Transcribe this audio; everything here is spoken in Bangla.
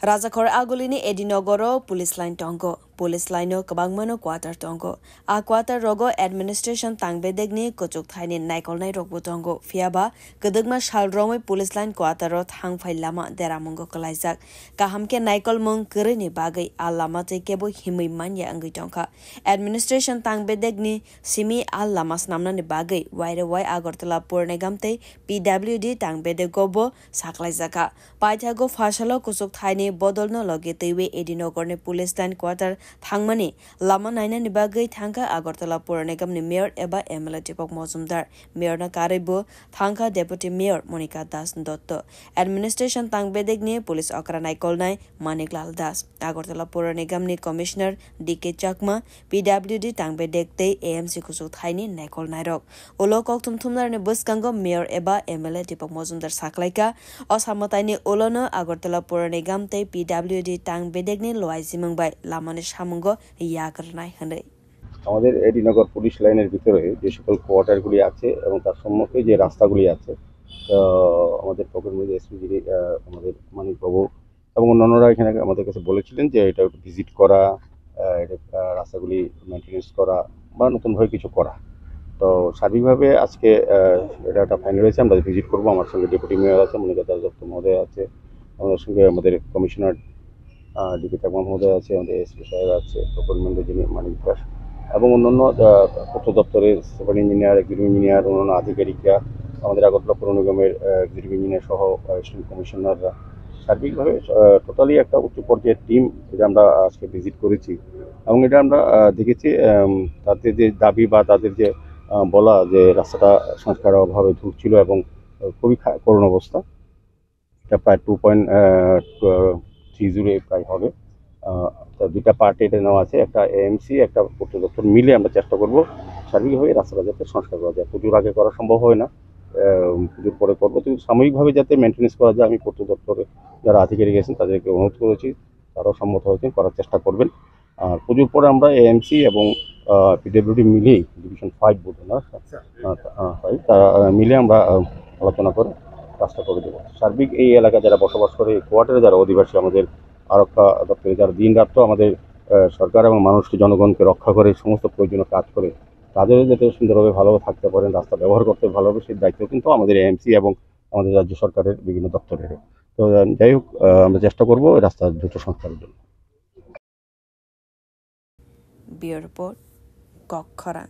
Rajakor agulini Edinogoro police line tongo. Police line no kabangmano quarter tongo. A quarter rogo administration tangbedegni kochuk thaini naikol nai rogbo tongo. Fiaba gedegma shalromoi police line quarter ro thangfai lama deramungo kalaizak. Kahamke naikol mung kerini bagai a lama te kebo himui manya angui tongka. Administration tangbedegni simi a lamas namna ni bagai waire wai Agartala Purnegamte PWD tangbedeg gobo saklaizaka. Paithago fashalo kochuk thaini bodolno loge teiwe Edinogorni police line quarter thangmani lama naina ni bagai thangka Agartala Pur Nigam ni mayor eba MLA Dipok Mozumdar mayor na karibo thangka deputy mayor Monica Das Dotto administration tangbedeg ni police okra naikol nai Maniklal Das Agartala Pur Nigam ni commissioner DK Chakma PWD tangbedeg te AMC kusuk thaini naikol nairok ulo kok thumthumnar ni buskango mayor eba MLA Dipok Mozumdar saklaika osamataini ulono Agartala Pur Nigam te PWD tangbedeg ni loaisi mangbai lamani সামঙ্গ ইয়াকরনাই হনে আমাদের এডিনগর পুলিশ লাইনের ভিতরে যে সকল কোয়ার্টারগুলি আছে এবং তার সম্মুখে যে রাস্তাগুলি আছে আমাদের পকেটমধ্যে এসপি আমাদের মানিকবাবু এবং অন্যান্যরা এখানে আমাদের কাছে বলেছিলেন যে এটা ভিজিট করা রাস্তাগুলি মেনটেনেন্স করা বা নতুনভাবে কিছু করা তো সার্বিকভাবে আজকে এটা একটা ফাইনাল হয়েছে আমরা ভিজিট করবো আমার সঙ্গে ডেপুটি মেয়র আছে মনিকা দাস দত্ত মহোদয় আছে আমাদের সঙ্গে আমাদের কমিশনার ডিকে চাকমা মহোদয় আছে আমাদের এসপি সাহেব আছে প্রকল্পের যিনি মানিক দাস এবং অন্যান্য পূর্ত দপ্তরের সুপার ইঞ্জিনিয়ার এক্সিকিউটিভ ইঞ্জিনিয়ার অন্যান্য আধিকারিকরা আমাদের আগরতলা পৌর নিগমের এক্সিকিউটিভ ইঞ্জিনিয়ার সহ অ্যাসিস্ট্যান্ট কমিশনাররা সার্বিকভাবে টোটালি একটা উচ্চ পর্যায়ের টিম যেটা আমরা আজকে ভিজিট করেছি এবং এটা আমরা দেখেছি তাদের যে দাবি বা তাদের যে বলা যে রাস্তাটা সংস্কারের অভাবে ধুঁকছিল এবং খুবই করুণ অবস্থা এটা প্রায় 2.30 প্রায় হবে দুইটা পার্ট এটা নেওয়া আছে একটা এএমসি একটা পূর্ত দপ্তর মিলে আমরা চেষ্টা করব সার্বিকভাবে রাস্তাটা যাতে সংস্কার করা যায় পুজোর আগে করা সম্ভব হয় না পুজোর পরে করবো কিন্তু সাময়িকভাবে যাতে মেনটেন্যান্স করা যায় আমি পূর্ত দপ্তরে যারা আধিকারিক আছেন তাদেরকে অনুরোধ করেছি তারাও সম্মত হয়েছেন করার চেষ্টা করবেন আর পুজোর পরে আমরা এএমসি এবং পিডব্লিউডি মিলেই ডিভিশন 5 বোধ না তারা মিলে আমরা আলোচনা করে রাস্তা করে দেবো সার্বিক এই এলাকা যারা বসবাস করে কোয়ার্টারে যারা অধিবাসী আমাদের আরক্ষা দপ্তরে যারা দিন রাত আমাদের সরকার এবং মানুষকে জনগণকে রক্ষা করে সমস্ত প্রয়োজনীয় কাজ করে তাদেরও যাতে সুন্দরভাবে ভালোভাবে থাকতে পারেন রাস্তা ব্যবহার করতে ভালোভাবে সেই দায়িত্ব কিন্তু আমাদের এএমসি এবং আমাদের রাজ্য সরকারের বিভিন্ন দপ্তরের তো যাই হোক আমরা চেষ্টা করব রাস্তা দ্রুত সংস্কারের জন্য ব্যুরো রিপোর্ট কক্ষরান।